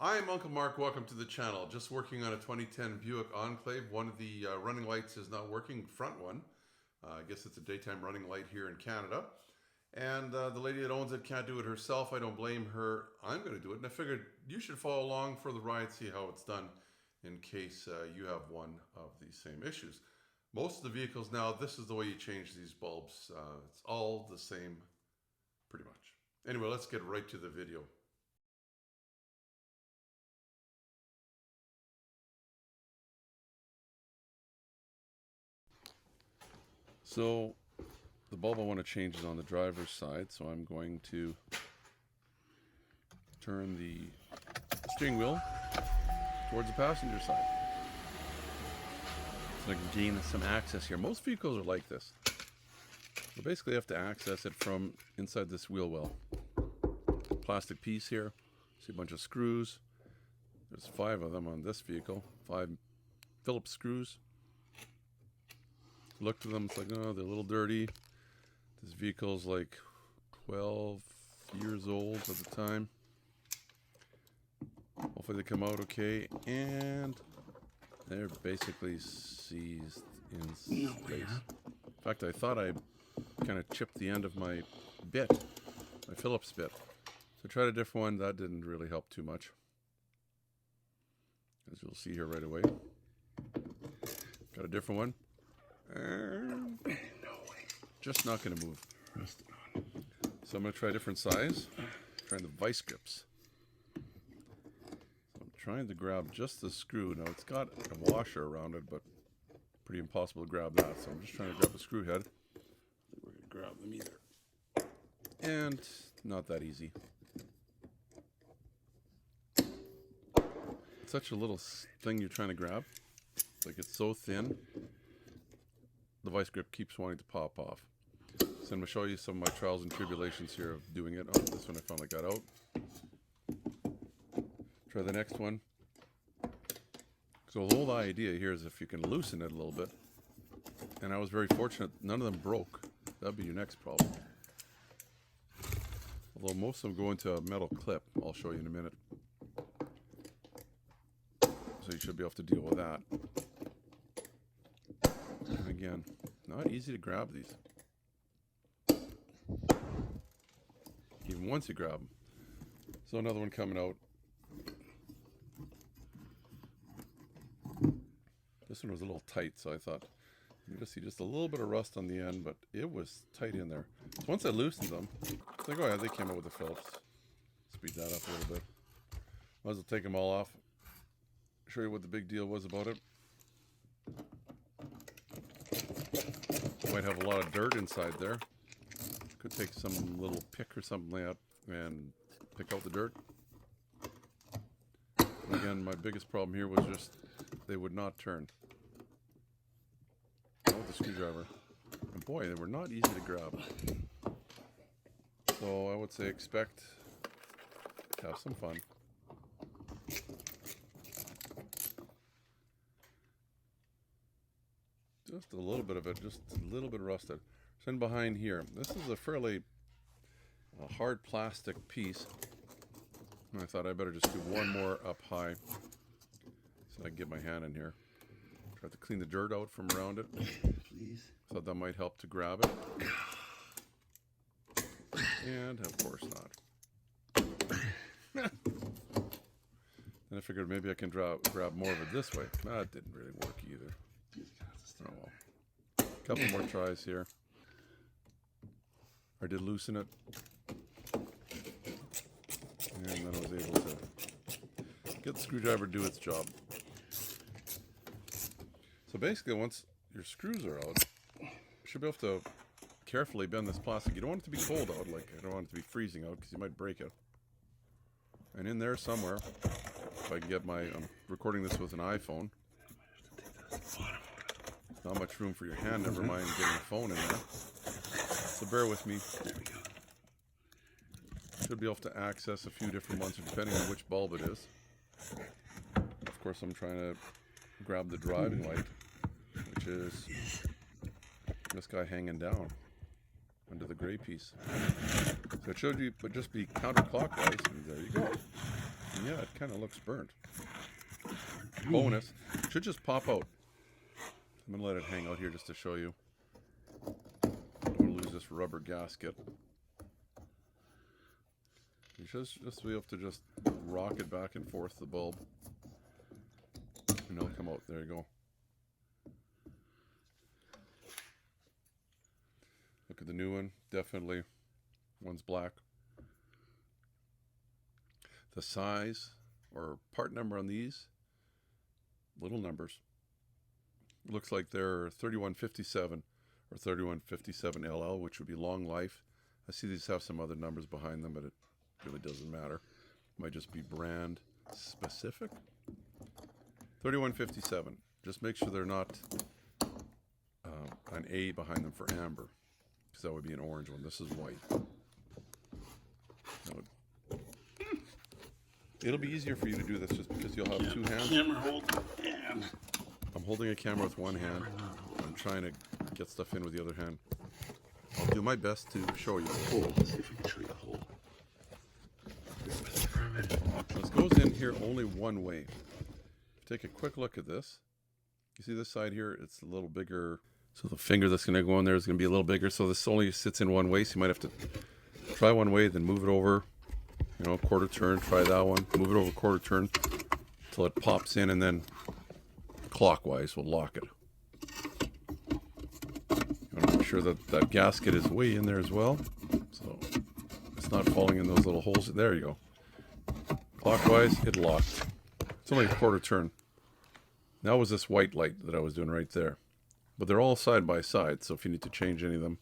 I'm Uncle Mark, welcome to the channel. Just working on a 2010 Buick Enclave. One of the running lights is not working, front one. I guess it's a daytime running light here in Canada. And the lady that owns it can't do it herself. I don't blame her. I'm going to do it. And I figured you should follow along for the ride, see how it's done in case you have one of these same issues. Most of the vehicles now, this is the way you change these bulbs. It's all the same, pretty much. Anyway, let's get right to the video. So the bulb I want to change is on the driver's side, so I'm going to turn the steering wheel towards the passenger side. So I can gain some access here. Most vehicles are like this. You basically have to access it from inside this wheel well. Plastic piece here. See a bunch of screws. There's 5 of them on this vehicle. 5 Phillips screws. Looked at them, it's like, oh, they're a little dirty. This vehicle's like 12 years old at the time. Hopefully they come out okay. And they're basically seized in space. In fact, I thought I kind of chipped the end of my bit, my Phillips bit. So I tried a different one. That didn't really help too much, as you'll see here right away. Got a different one. Just not going to move. So I'm going to try a different size. Trying the vice grips. So I'm trying to grab just the screw. Now it's got a washer around it, but pretty impossible to grab that. So I'm just trying to grab a screw head. I think we're going to grab them either. And not that easy. It's such a little thing you're trying to grab. Like it's so thin. The vice grip keeps wanting to pop off. So I'm going to show you some of my trials and tribulations here of doing it. Oh, this one I finally got out. Try the next one. So the whole idea here is if you can loosen it a little bit. And I was very fortunate, none of them broke. That'd be your next problem. Although most of them go into a metal clip. I'll show you in a minute. So you should be able to deal with that. And again, not easy to grab these. Even once you grab them. So another one coming out. This one was a little tight, so I thought you just see just a little bit of rust on the end, but it was tight in there. So once I loosened them, it's like, oh yeah, they came out with the Phillips. Speed that up a little bit. Might as well take them all off. Show you what the big deal was about it. Might have a lot of dirt inside there. Could take some little pick or something like that and pick out the dirt. And again, my biggest problem here was just they would not turn. Oh, the screwdriver. And boy, they were not easy to grab. So I would say expect to have some fun. Just a little bit of it, just a little bit rusted. So in behind here, this is a fairly hard plastic piece. And I thought I better just do one more up high so I can get my hand in here. Try to clean the dirt out from around it. Please. Thought that might help to grab it. And of course not. Then I figured maybe I can grab more of it this way. That didn't really work either. Oh well. Couple more tries here. I did loosen it. And then I was able to get the screwdriver to do its job. So basically once your screws are out, you should be able to carefully bend this plastic. You don't want it to be cold out, like I don't want it to be freezing out because you might break it. And in there somewhere, if I can get I'm recording this with an iPhone. Not much room for your hand, never mind getting a phone in there. So bear with me. Should be able to access a few different ones depending on which bulb it is. Of course, I'm trying to grab the driving light, which is this guy hanging down under the gray piece. So it showed you, but just be counterclockwise, and there you go. Yeah, it kind of looks burnt. Bonus. Should just pop out. I'm going to let it hang out here just to show you. Don't want to lose this rubber gasket. You just we have to just rock it back and forth, the bulb. And it'll come out. There you go. Look at the new one. Definitely. One's black. The size or part number on these, little numbers. It looks like they're 3157 or 3157 LL, which would be long life. I see these have some other numbers behind them, but it really doesn't matter. It might just be brand specific. 3157. Just make sure they're not an A behind them for amber, because that would be an orange one. This is white. It'll be easier for you to do this just because you'll have two hands. Camera hold and I'm holding a camera with one hand. I'm trying to get stuff in with the other hand. I'll do my best to show you. Let's see if we can show you the hole. This goes in here only one way. Take a quick look at this. You see this side here? It's a little bigger. So the finger that's going to go in there is going to be a little bigger. So this only sits in one way. So you might have to try one way, then move it over. You know, quarter turn, try that one. Move it over quarter turn until it pops in, and then clockwise we'll lock it. You want to make sure that that gasket is way in there as well, so it's not falling in those little holes. There you go. Clockwise, it locked. It's only a quarter turn. That was this white light that I was doing right there. But they're all side by side, so if you need to change any of them,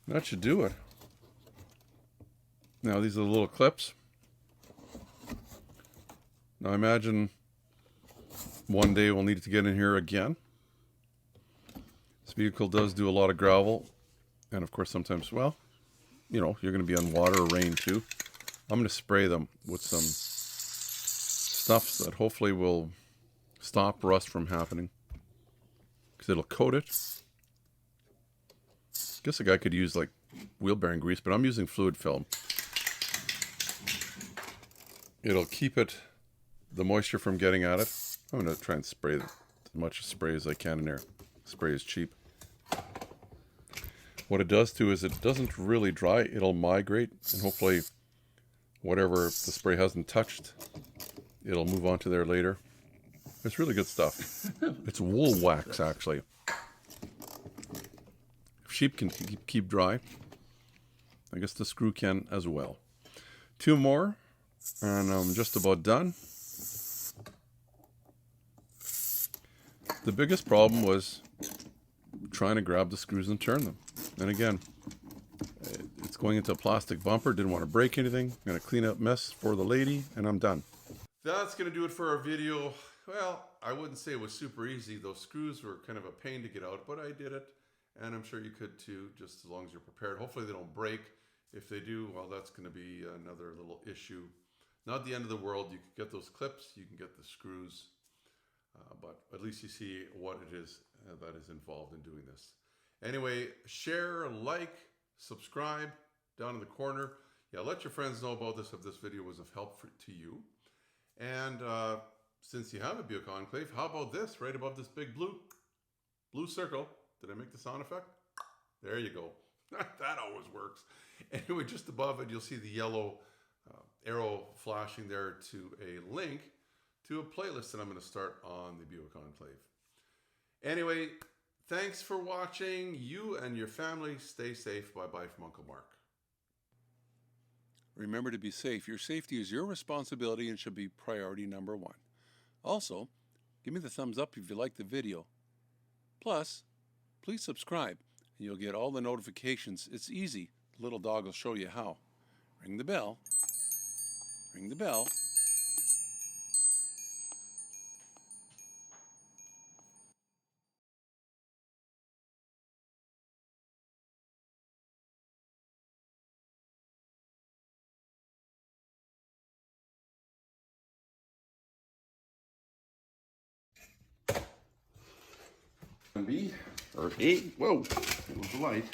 that should do it. Now these are the little clips. Now imagine one day we'll need to get in here again. This vehicle does do a lot of gravel, and of course sometimes, well, you know, you're going to be on water or rain too. I'm going to spray them with some stuff that hopefully will stop rust from happening, because it'll coat it. I guess a guy could use like wheel bearing grease, but I'm using fluid film. It'll keep it, the moisture from getting at it. I'm going to try and spray as much spray as I can in there. Spray is cheap. What it does too is it doesn't really dry. It'll migrate, and hopefully whatever the spray hasn't touched, it'll move on to there later. It's really good stuff. It's wool wax, actually. Sheep can keep dry. I guess the screw can as well. Two more, and I'm just about done. The biggest problem was trying to grab the screws and turn them. And again, it's going into a plastic bumper. Didn't want to break anything. I'm going to clean up mess for the lady, and I'm done. That's going to do it for our video. Well, I wouldn't say it was super easy. Those screws were kind of a pain to get out, but I did it. And I'm sure you could too, just as long as you're prepared. Hopefully they don't break. If they do, well, that's going to be another little issue. Not the end of the world. You can get those clips. You can get the screws. But at least you see what it is that is involved in doing this. Anyway, share, like, subscribe down in the corner. Yeah, let your friends know about this if this video was of help to you. And since you have a Buick Enclave, how about this right above this big blue circle? Did I make the sound effect? There you go. That always works. Anyway, just above it, you'll see the yellow arrow flashing there to a link to a playlist that I'm going to start on the Buick Enclave. Anyway, thanks for watching. You and your family stay safe. Bye-bye from Uncle Mark. Remember to be safe. Your safety is your responsibility and should be priority number one. Also, give me the thumbs up if you like the video. Plus, please subscribe and you'll get all the notifications. It's easy. The little dog will show you how. Ring the bell. Ring the bell. B or A. Whoa, it was the light.